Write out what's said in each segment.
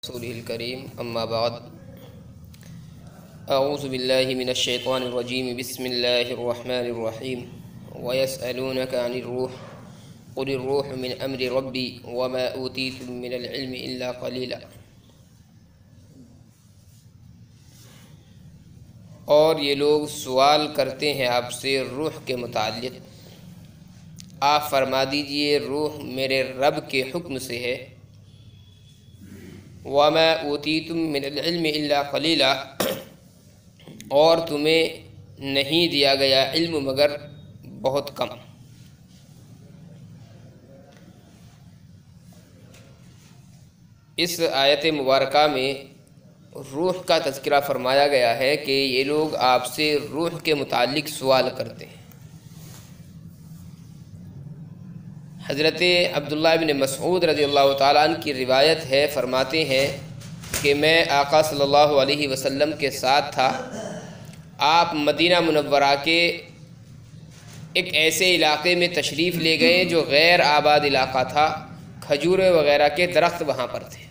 رسوله الكريم أما بعد أعوذ بالله من الشيطان الرجيم بسم الله الرحمن الرحيم ويسألونك عن الروح قل الروح من أمر ربي وما أوتيتم من العلم إلا قليلا۔ اور یہ لوگ سوال کرتے ہیں آپ سے روح کے متعلق، آپ فرما دیجئے روح میرے رب کے حکم سے ہے۔ وَمَا أُوتِيتُم مِّنَ الْعِلْمِ إِلَّا قَلِيلًا، اور تمہیں نہیں دیا گیا علم مگر بہت کم۔ اس آیت مبارکہ میں روح کا تذکرہ فرمایا گیا ہے کہ یہ لوگ آپ سے روح کے متعلق سوال کرتے ہیں۔ حضرت عبداللہ بن مسعود رضی اللہ تعالیٰ عنہ کی روایت ہے، فرماتے ہیں کہ میں آقا صلی اللہ علیہ وسلم کے ساتھ تھا۔ آپ مدینہ منورہ کے ایک ایسے علاقے میں تشریف لے گئے جو غیر آباد علاقہ تھا، کھجورے وغیرہ کے درخت وہاں پر تھے۔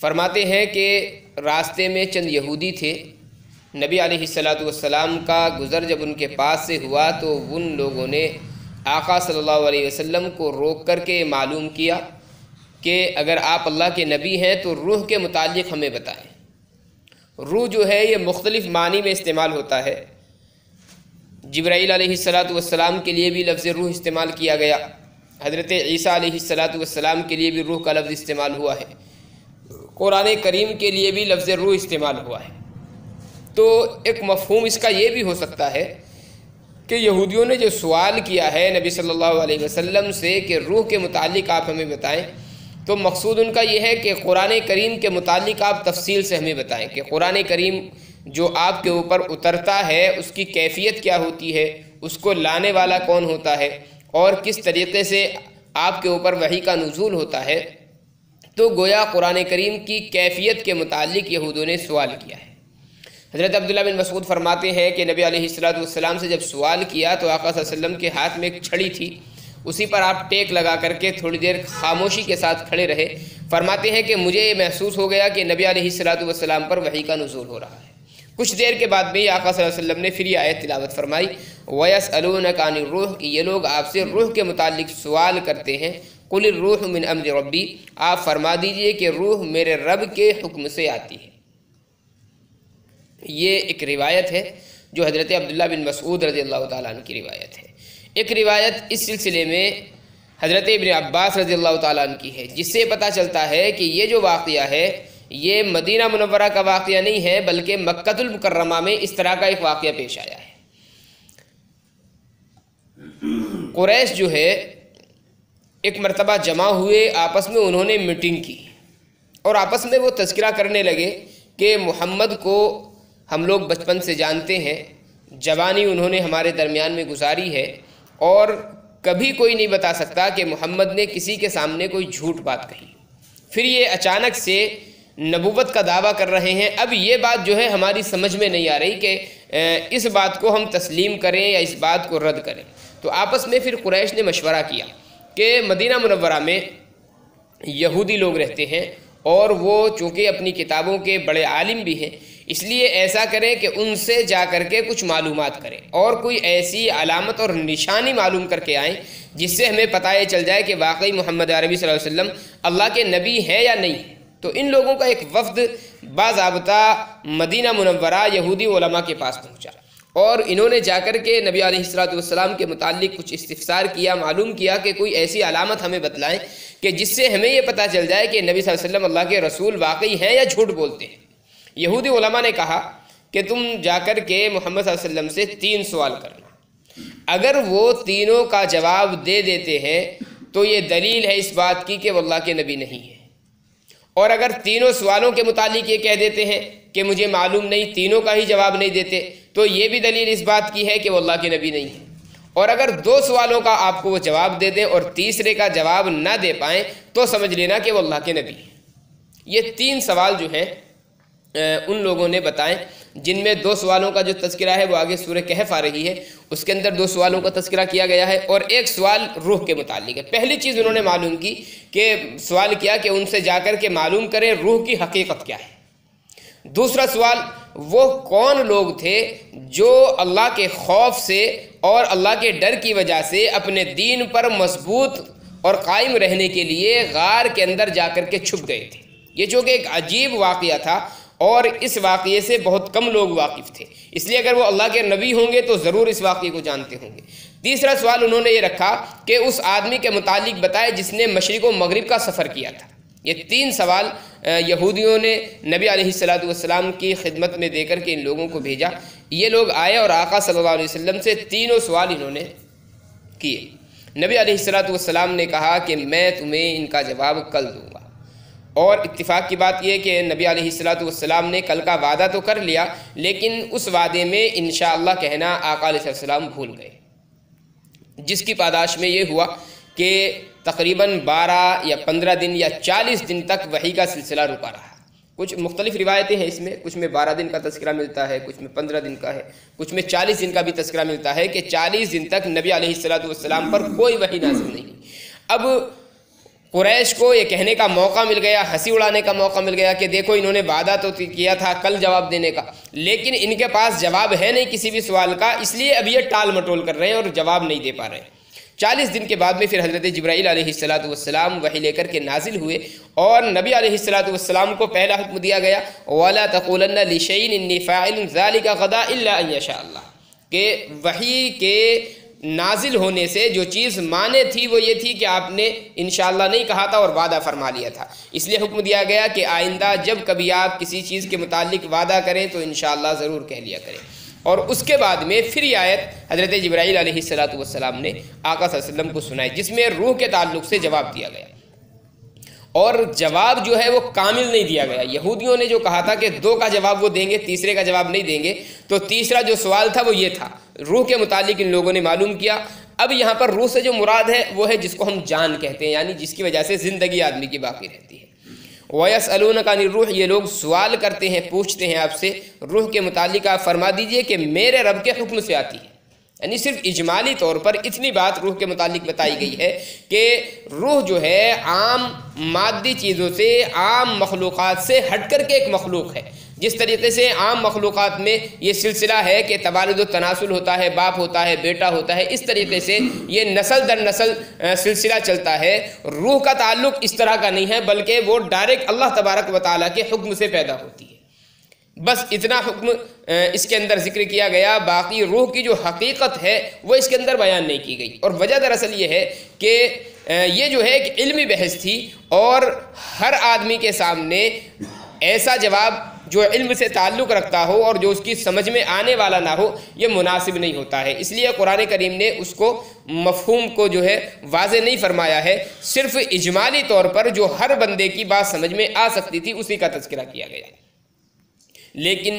فرماتے ہیں کہ راستے میں چند یہودی تھے، نبی علیہ السلام کا گزر جب ان کے پاس سے ہوا تو ان لوگوں نے آقا صلی اللہ علیہ وسلم کو روک کر کے معلوم کیا کہ اگر آپ اللہ کے نبی ہیں تو روح کے متعلق ہمیں بتائیں۔ روح جو ہے یہ مختلف معنی میں استعمال ہوتا ہے۔ جبرائیل علیہ السلام کے لیے بھی لفظ روح استعمال کیا گیا، حضرت عیسیٰ علیہ السلام کے لیے بھی روح کا لفظ استعمال ہوا ہے، قرآن کریم کے لیے بھی لفظ روح استعمال ہوا ہے۔ تو ایک مفہوم اس کا یہ بھی ہو سکتا ہے کہ یہودیوں نے جو سوال کیا ہے نبی صلی اللہ علیہ وسلم سے کہ روح کے متعلق آپ ہمیں بتائیں، تو مقصود ان کا یہ ہے کہ قرآن کریم کے متعلق آپ تفصیل سے ہمیں بتائیں کہ قرآن کریم جو آپ کے اوپر اترتا ہے اس کی کیفیت کیا ہوتی ہے، اس کو لانے والا کون ہوتا ہے، اور کس طریقے سے آپ کے اوپر وحی کا نزول ہوتا ہے۔ تو گویا قرآن کریم کی کیفیت کے متعلق یہودوں نے سوال کیا ہے۔ حضرت عبداللہ بن مسعود فرماتے ہیں کہ نبی علیہ السلام سے جب سوال کیا تو آقا صلی اللہ علیہ وسلم کے ہاتھ میں ایک چھڑی تھی، اسی پر آپ ٹیک لگا کر کے تھوڑی دیر خاموشی کے ساتھ کھڑے رہے۔ فرماتے ہیں کہ مجھے یہ محسوس ہو گیا کہ نبی علیہ السلام پر وحی کا نزول ہو رہا ہے۔ کچھ دیر کے بعد بھی آقا صلی اللہ علیہ وسلم نے پھر یہ آیت تلاوت فرمائی، وَيَسْأَلُونَكَ عَنِ الرُّوحِ، کہ یہ لوگ آپ سے روح کے متعلق سوال کرتے ہیں۔ قُلِ الرُّوحُ مِنْ أَمْرِ رَبِّي، آپ فرما دیجئے کہ روح میرے رب کے حکم سے آتی ہے۔ یہ ایک روایت ہے جو حضرت عبداللہ بن مسعود رضی اللہ تعالیٰ عنہ کی روایت ہے۔ ایک روایت اس سلسلے میں حضرت ابن عباس رضی اللہ تعالیٰ عنہ کی ہے، جس سے پتہ چلتا ہے کہ یہ جو واقعہ ہے یہ مدینہ منورہ کا واقعہ نہیں ہے بلکہ مکہ المکرمہ میں اس طرح کا ایک واقعہ پیش آیا ہے۔ قریش جو ہے ایک مرتبہ جمع ہوئے، آپس میں انہوں نے میٹنگ کی اور آپس میں وہ تذکرہ کرنے لگے کہ محمد کو ہم لوگ بچپن سے جانتے ہیں، جوانی انہوں نے ہمارے درمیان میں گزاری ہے، اور کبھی کوئی نہیں بتا سکتا کہ محمد نے کسی کے سامنے کوئی جھوٹ بات کہی۔ پھر یہ اچانک سے نبوت کا دعویٰ کر رہے ہیں، اب یہ بات جو ہے ہماری سمجھ میں نہیں آ رہی کہ اس بات کو ہم تسلیم کریں یا اس بات کو رد کریں۔ تو آپس میں پھر قریش نے مشورہ کیا کہ مدینہ منورہ میں یہودی لوگ رہتے ہیں اور وہ چونکہ اپنی کتابوں کے بڑے عالم بھی ہیں، اس لیے ایسا کریں کہ ان سے جا کر کے کچھ معلومات کریں اور کوئی ایسی علامت اور نشانی معلوم کر کے آئیں جس سے ہمیں پتہ یہ چل جائے کہ واقعی محمد عربی صلی اللہ علیہ وسلم اللہ کے نبی ہیں یا نہیں ہیں۔ تو ان لوگوں کا ایک وفد باضابطہ مدینہ منورہ یہودی علماء کے پاس پہنچا اور انہوں نے جا کر کے نبی علیہ السلام کے متعلق کچھ استفسار کیا، معلوم کیا کہ کوئی ایسی علامت ہمیں بتلائیں کہ جس سے ہمیں یہ پتہ چل جائے کہ نبی صلی اللہ علیہ وسلم اللہ کے رسول واقعی ہیں یا جھوٹ بولتے ہیں۔ یہودی علماء نے کہا کہ تم جا کر کے محمد صلی اللہ علیہ وسلم سے 3 سوال کرنا، اگر وہ تینوں کا جواب دے دیتے ہیں تو یہ دلیل ہے اس بات کی کہ وہ اللہ کے نبی نہیں ہے، اور اگر تینوں سوالوں کے متعلق یہ کہہ دیتے ہیں کہ مجھے معلوم نہیں، تینوں کا ہی جواب نہیں دیتے، تو یہ بھی دلیل اس بات کی ہے کہ وہ اللہ کے نبی نہیں ہے، اور اگر 2 سوالوں کا آپ کو وہ جواب دے دیں اور تیسرے کا جواب نہ دے پائیں تو سمجھ لینا کہ وہ اللہ کے نبی ہے۔ یہ 3 سوال جو ہیں ان لوگوں نے بتائیں۔ جن میں 2 سوالوں کا جو تذکرہ ہے وہ آگے سورہ کہف آ رہی ہے، اس کے اندر 2 سوالوں کا تذکرہ کیا گیا ہے، اور ایک سوال روح کے متعلق ہے۔ پہلی چیز انہوں نے معلوم کی کہ سوال کیا کہ ان سے جا کر کے معلوم کریں روح کی حقیقت کیا ہے۔ دوسرا سوال، وہ کون لوگ تھے جو اللہ کے خوف سے اور اللہ کے ڈر کی وجہ سے اپنے دین پر مضبوط اور قائم رہنے کے لیے غار کے اندر جا کر کے چھپ گئے تھے۔ یہ چونکہ ایک عجیب واقعہ تھا اور اس واقعے سے بہت کم لوگ واقف تھے، اس لیے اگر وہ اللہ کے نبی ہوں گے تو ضرور اس واقعے کو جانتے ہوں گے۔ تیسرا سوال انہوں نے یہ رکھا کہ اس آدمی کے متعلق بتائے جس نے مشرق و مغرب کا سفر کیا تھا۔ یہ 3 سوال یہودیوں نے نبی علیہ السلام کی خدمت میں دے کر کے ان لوگوں کو بھیجا۔ یہ لوگ آئے اور آقا صلی اللہ علیہ وسلم سے تینوں سوال انہوں نے کیے۔ نبی علیہ السلام نے کہا کہ میں تمہیں ان کا جواب کل دوں گا، اور اتفاق کی بات یہ کہ نبی علیہ السلام نے کل کا وعدہ تو کر لیا، لیکن اس وعدے میں انشاءاللہ کہنا آقا علیہ السلام بھول گئے، جس کی پاداش میں یہ ہوا کہ تقریباً 12 یا 15 دن یا 40 دن تک وحی کا سلسلہ رکا رہا۔ کچھ مختلف روایتیں ہیں اس میں، کچھ میں 12 دن کا تذکرہ ملتا ہے، کچھ میں 15 دن کا ہے، کچھ میں 40 دن کا بھی تذکرہ ملتا ہے کہ 40 دن تک نبی علیہ السلام پر کوئی وحی نازل نہیں۔ اب قریش کو یہ کہنے کا موقع مل گیا، ہنسی اڑانے کا موقع مل گیا کہ دیکھو انہوں نے وعدہ تو کیا تھا کل جواب دینے کا، لیکن ان کے پاس جواب ہے نہیں کسی بھی سوال کا، اس لیے اب یہ ٹال مٹول کر رہے ہیں اور جواب نہیں دے پا رہے ہیں۔ 40 دن کے بعد میں پھر حضرت جبرائیل علیہ السلام وحی لے کر کے نازل ہوئے، اور نبی علیہ السلام کو پہلا حکم دیا گیا وَلَا تَقُولَنَّ لِشَيْءٍ إِنِّي فَاعِلٌ ذَلِكَ غَدًا إِلَّا أَن يَشَاءَ اللَّهُ، کہ وحی کے نازل ہونے سے جو چیز مانے تھی وہ یہ تھی کہ آپ نے انشاءاللہ نہیں کہا تھا اور وعدہ فرما لیا تھا، اس لیے حکم دیا گیا کہ آئندہ جب کبھی آپ کسی چیز کے متعلق وعدہ کریں تو انشاءاللہ ضرور کہہ لیا کریں۔ اور اس کے بعد میں پھر یہ آیت حضرت جبرائیل علیہ السلام نے آقا صلی اللہ علیہ وسلم کو سنائی، جس میں روح کے تعلق سے جواب دیا گیا، اور جواب جو ہے وہ کامل نہیں دیا گیا۔ یہودیوں نے جو کہا تھا کہ 2 کا جواب وہ دیں گے، تیسرے کا جواب نہیں دیں گے، تو تیسرا جو سوال تھا وہ یہ تھا، روح کے متعلق ان لوگوں نے معلوم کیا۔ اب یہاں پر روح سے جو مراد ہے وہ ہے جس کو ہم جان کہتے ہیں، یعنی جس کی وجہ سے زندگی آدمی کی باقی رہتی ہے۔ وَيَسْأَلُونَكَ عَنِ الرُّوحِ، یہ لوگ سوال کرتے ہیں، پوچھتے ہیں آپ سے روح کے متعلق، آپ فرما دیجئے کہ میرے رب کے حکم سے آتی ہے۔ یعنی صرف اجمالی طور پر اتنی بات روح کے متعلق بتائی گئی ہے کہ روح جو ہے عام مادی چیزوں سے، عام مخلوقات سے ہٹ کر کے ایک مخلوق ہے۔ جس طریقے سے عام مخلوقات میں یہ سلسلہ ہے کہ تبادل و تناسل ہوتا ہے، باپ ہوتا ہے، بیٹا ہوتا ہے، اس طریقے سے یہ نسل در نسل سلسلہ چلتا ہے۔ روح کا تعلق اس طرح کا نہیں ہے، بلکہ وہ ڈائریکٹ اللہ تبارک و تعالیٰ کے حکم سے پیدا ہوتی ہے۔ بس اتنا حکم اس کے اندر ذکر کیا گیا، باقی روح کی جو حقیقت ہے وہ اس کے اندر بیان نہیں کی گئی۔ اور وجہ دراصل یہ ہے کہ یہ جو ہے ایک علمی بحث تھی، اور ہر آدمی کے سامنے ایسا جواب جو علم سے تعلق رکھتا ہو اور جو اس کی سمجھ میں آنے والا نہ ہو یہ مناسب نہیں ہوتا ہے، اس لیے قرآن کریم نے اس کو مفہوم کو جو ہے واضح نہیں فرمایا ہے، صرف اجمالی طور پر جو ہر بندے کی بات سمجھ میں آ سکتی تھی اسی کا تذکرہ کیا گیا۔ لیکن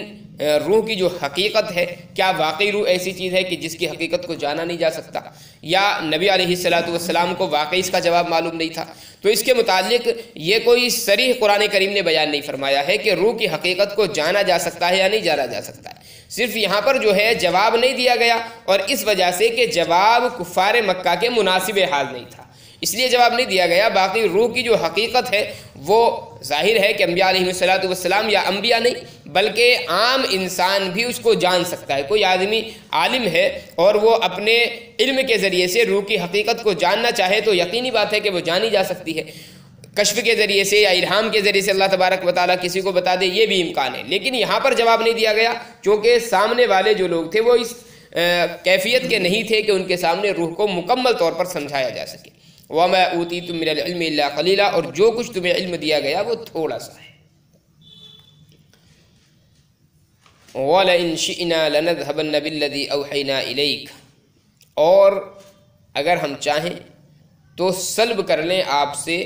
روح کی جو حقیقت ہے، کیا واقعی روح ایسی چیز ہے کہ جس کی حقیقت کو جانا نہیں جا سکتا، یا نبی علیہ السلام کو واقعی اس کا جواب معلوم نہیں تھا؟ تو اس کے متعلق یہ کوئی صریح قرآن کریم نے بیان نہیں فرمایا ہے کہ روح کی حقیقت کو جانا جا سکتا ہے یا نہیں جانا جا سکتا ہے۔ صرف یہاں پر جو ہے جواب نہیں دیا گیا، اور اس وجہ سے کہ جواب کفار مکہ کے مناسب حال نہیں تھا، اس لیے جواب نہیں دیا گیا۔ باقی روح کی جو حقیقت ہے وہ ظاہر ہے کہ انبیاء علیہ السلام یا انبیاء نہیں بلکہ عام انسان بھی اس کو جان سکتا ہے۔ کوئی آدمی عالم ہے اور وہ اپنے علم کے ذریعے سے روح کی حقیقت کو جاننا چاہے تو یقینی بات ہے کہ وہ جانی جا سکتی ہے، کشف کے ذریعے سے یا الہام کے ذریعے سے اللہ تبارک و تعالیٰ کسی کو بتا دے، یہ بھی امکان ہے۔ لیکن یہاں پر جواب نہیں دیا گیا کیونکہ سامنے والے جو لوگ تھے وہ اس کیفیت کے نہیں تھے کہ ان کے سامنے روح کو مکمل طور پر سمجھایا جا سکے۔ وَمَا أُوتِيتُم مِّنَ الْعِلْمِ إِلَّا قَلِيلًا، اور جو کچھ تمہیں علم دیا گیا وہ تھوڑا سا ہے۔ وَلَئِن شِئْنَا لَنَذْهَبَنَّ بِالَّذِي أَوْحَيْنَا إِلَيْكَ، اور اگر ہم چاہیں تو سلب کر لیں آپ سے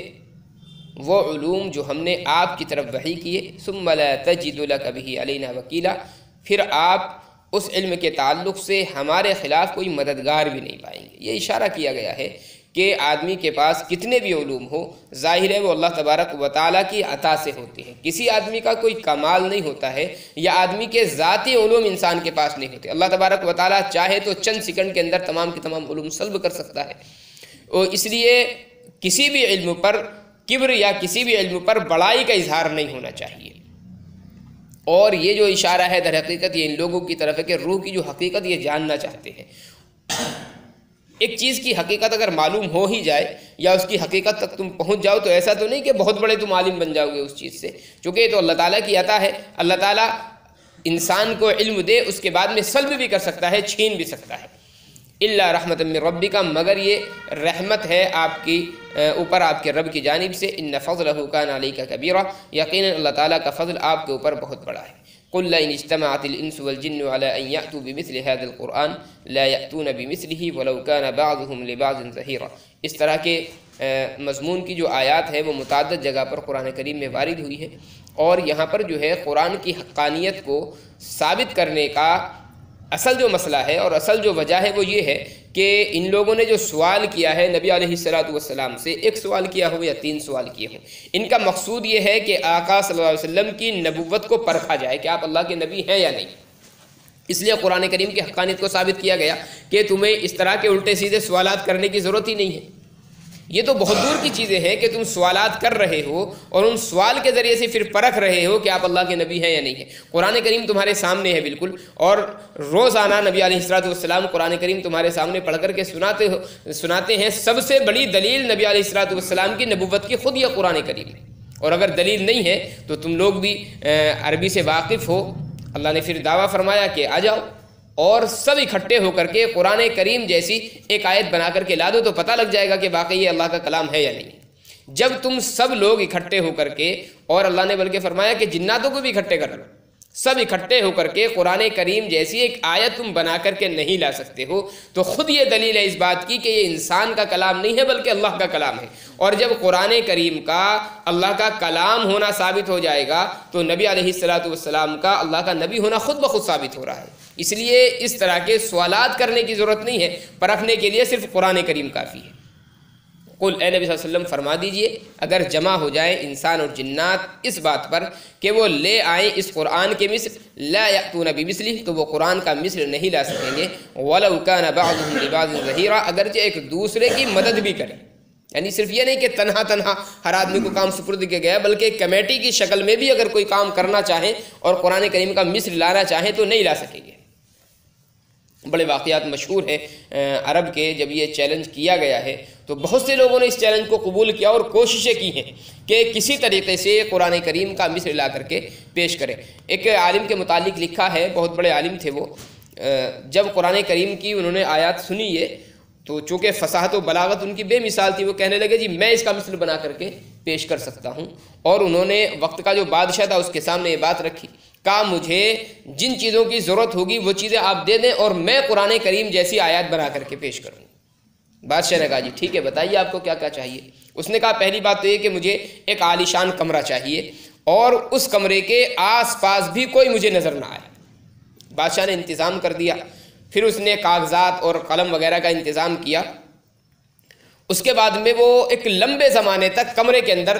وہ علوم جو ہم نے آپ کی طرف وحی کیے، ثُمَّ لَا تَجِدُ لَكَ بِهِ عَلَيْنَا وَكِيلًا، پھر آپ اس علم کے تعلق سے ہمارے خلاف کوئی مددگار بھی نہیں پائیں گے۔ یہ اشارہ کیا گیا ہے کہ آدمی کے پاس کتنے بھی علوم ہو، ظاہر ہے وہ اللہ تبارک و تعالیٰ کی عطا سے ہوتے ہیں۔ کسی آدمی کا کوئی کمال نہیں ہوتا ہے یا آدمی کے ذاتی علوم انسان کے پاس نہیں ہوتے۔ اللہ تبارک و تعالیٰ چاہے تو چند سیکنڈ کے اندر تمام کے تمام علوم سلب کر سکتا ہے، اور اس لیے کسی بھی علم پر کبر یا کسی بھی علم پر بڑائی کا اظہار نہیں ہونا چاہیے۔ اور یہ جو اشارہ ہے در حقیقت یہ ان لوگوں کی طرف ہے کہ روح کی جو حقیقت یہ جاننا چاہتے ہیں۔ ایک چیز کی حقیقت اگر معلوم ہو ہی جائے یا اس کی حقیقت تک تم پہنچ جاؤ تو ایسا تو نہیں کہ بہت بڑے تم عالم بن جاؤ گے اس چیز سے، چونکہ یہ تو اللہ تعالیٰ کی عطا ہے۔ اللہ تعالیٰ انسان کو علم دے، اس کے بعد میں سلب بھی کر سکتا ہے، چھین بھی سکتا ہے۔ الا رحمت من ربک، مگر یہ رحمت ہے آپ کی اوپر آپ کے رب کی جانب سے۔ ان فضلہ کان علیک کبیرا، یقیناً اللہ تعالیٰ کا فضل آپ کے اوپر بہت بڑا ہے۔ قل لئن اجتمعت الانس والجن على ان يأتوا بمثل هذا القرآن لا يأتون بمثله ولو كان بعضهم لبعض ظهيرا۔ اس طرح کے مضمون کی جو آیات ہے وہ متعدد جگہ پر قرآن کریم میں وارد ہوئی ہے، اور یہاں پر جو ہے قرآن کی حقانیت کو ثابت کرنے کا اصل جو مسئلہ ہے اور اصل جو وجہ ہے وہ یہ ہے کہ ان لوگوں نے جو سوال کیا ہے نبی علیہ السلام سے، ایک سوال کیا ہو یا 3 سوال کیے ہوں، ان کا مقصود یہ ہے کہ آقا صلی اللہ علیہ وسلم کی نبوت کو پرکھا جائے کہ آپ اللہ کے نبی ہیں یا نہیں۔ اس لیے قرآن کریم کی حقانیت کو ثابت کیا گیا کہ تمہیں اس طرح کے الٹے سیدھے سوالات کرنے کی ضرورت ہی نہیں ہے۔ یہ تو بہت دور کی چیزیں ہیں کہ تم سوالات کر رہے ہو اور ان سوال کے ذریعے سے پھر پرکھ رہے ہو کہ آپ اللہ کے نبی ہیں یا نہیں ہیں۔ قرآن کریم تمہارے سامنے ہے بالکل، اور روزانہ نبی علیہ السلام قرآن کریم تمہارے سامنے پڑھ کر کے سناتے ہیں۔ سب سے بڑی دلیل نبی علیہ السلام کی نبوت کی خود یہ قرآن کریم ہے، اور اگر دلیل نہیں ہے تو تم لوگ بھی عربی سے واقف ہو۔ اللہ نے پھر دعویٰ فرمایا کہ آ جاؤ اور سب اکٹھے ہو کر کے قرآن کریم جیسی ایک آیت بنا کر کے لا دو تو پتہ لگ جائے گا کہ واقعی یہ اللہ کا کلام ہے یا نہیں۔ جب تم سب لوگ اکٹھے ہو کر کے، اور اللہ نے بلکہ فرمایا کہ جناتوں کو بھی اکٹھے کر لو، سب اکٹھے ہو کر کے قرآن کریم جیسی ایک آیت تم بنا کر کے نہیں لا سکتے ہو، تو خود یہ دلیل ہے اس بات کی کہ یہ انسان کا کلام نہیں ہے بلکہ اللہ کا کلام ہے۔ اور جب قرآن کریم کا اللہ کا کلام ہونا ثابت ہو جائے گا تو نبی علیہ السلام کا اللہ کا نبی ہونا خود بخود ثابت ہو رہا ہے۔ اس لیے اس طرح کے سوالات کرنے کی ضرورت نہیں ہے، پرکھنے کے لیے صرف قرآن کریم کافی ہے۔ قل اے نبی صلی اللہ علیہ وسلم فرما دیجئے، اگر جمع ہو جائیں انسان اور جنات اس بات پر کہ وہ لے آئیں اس قرآن کے مثل، لا یأتون بمثلہ، تو وہ قرآن کا مثل نہیں لا سکیں گے۔ وَلَوْ كَانَ بَعْضُهُمْ لِبَعْضٍ ظَهِيرًا، اگرچہ ایک دوسرے کی مدد بھی کریں، یعنی صرف یہ نہیں کہ تنہا ہر آدمی کو کام سپرد کیا گیا، بلکہ کمیٹی کی شکل میں بھی اگر کوئی کام کرنا چاہیں اور قرآن کریم کا مثل لانا چاہیں تو نہیں لا سکیں گے۔ بڑے واقعات مشہور ہیں عرب کے، جب یہ چیلنج کیا گیا ہے تو بہت سے لوگوں نے اس چیلنج کو قبول کیا اور کوششیں کی ہیں کہ کسی طریقے سے قرآن کریم کا مثل لا کر کے پیش کریں۔ ایک عالم کے متعلق لکھا ہے، بہت بڑے عالم تھے وہ، جب قرآن کریم کی انہوں نے آیات سنی ہے تو چونکہ فصاحت و بلاغت ان کی بے مثال تھی، وہ کہنے لگے جی میں اس کا مثل بنا کر کے پیش کر سکتا ہوں۔ اور انہوں نے وقت کا جو بادشاہ تھا اس کے سامنے یہ بات رکھی، کہا مجھے جن چیزوں کی ضرورت ہوگی وہ چیزیں آپ دے دیں اور میں قرآن کریم جیسی آیات بنا کر کے پیش کروں۔ بادشاہ نے کہا جی ٹھیک ہے، بتائیے آپ کو کیا کیا چاہیے۔ اس نے کہا پہلی بات تو یہ کہ مجھے ایک عالیشان کمرہ چاہیے اور اس کمرے کے آس پاس بھی کوئی مجھے نظر نہ آئے۔ بادشاہ نے انتظام کر دیا، پھر اس نے کاغذات اور قلم وغیرہ کا انتظام کیا۔ اس کے بعد میں وہ ایک لمبے زمانے تک کمرے کے اندر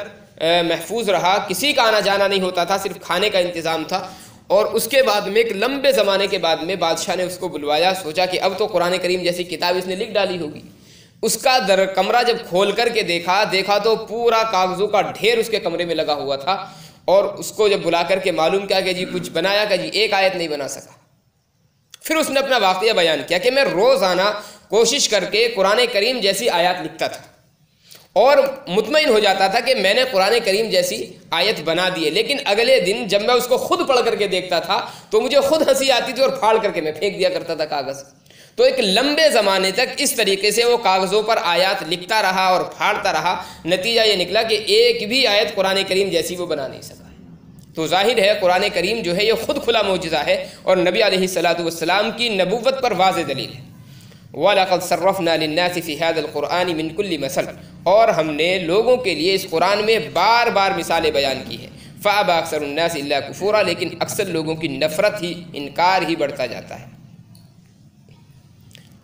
محفوظ رہا، کسی کا آنا جانا نہیں ہوتا تھا، صرف کھانے کا انتظام تھا۔ اور اس کے بعد میں ایک لمبے زمانے کے بعد میں بادشاہ نے اس کو بلوایا، سوچا کہ اب تو قرآن کریم جیسی کتاب اس نے لکھ ڈالی ہوگی۔ اس کا کمرہ جب کھول کر کے دیکھا تو پورا کاغذوں کا ڈھیر اس کے کمرے میں لگا ہوا تھا، اور اس کو جب بلا کر کے معلوم کیا کہ جی کچھ بنایا، کہ جی ایک آیت نہیں بنا سکا۔ پھر اس نے اپنا واقعہ بیان کیا کہ میں روزانہ کوشش کر کے قرآن کریم جیسی آیات لکھتا تھا اور مطمئن ہو جاتا تھا کہ میں نے قرآن کریم جیسی آیت بنا دی ہے، لیکن اگلے دن جب میں اس کو خود پڑھ کر کے دیکھتا تھا تو مجھے خود ہنسی آتی تھی اور پھاڑ کر کے میں پھینک دیا کرتا تھا کاغذ۔ تو ایک لمبے زمانے تک اس طریقے سے وہ کاغذوں پر آیات لکھتا رہا اور پھاڑتا رہا، نتیجہ یہ نکلا کہ ایک بھی آیت قرآن کریم جیسی وہ بنا نہیں سکا۔ تو ظاہر ہے قرآن کریم جو ہے یہ خود کھلا معجزہ ہے اور نبی علیہ السلام کی نبوت پر واضح دلیل ہے۔ وَلَقَدْ صَرَّفْنَا لِلنَّاسِ فِي هَذَا الْقُرْآنِ مِنْ كُلِّ مَثَلٍ، اور ہم نے لوگوں کے لیے اس قرآن میں بار بار مثالیں بیان کی ہیں۔ فَأَبَى أَكْثَرُ النَّاسِ إِلَّا كُفُورًا، لیکن اکثر لوگوں کی نفرت ہی، انکار ہی بڑھتا جاتا ہے۔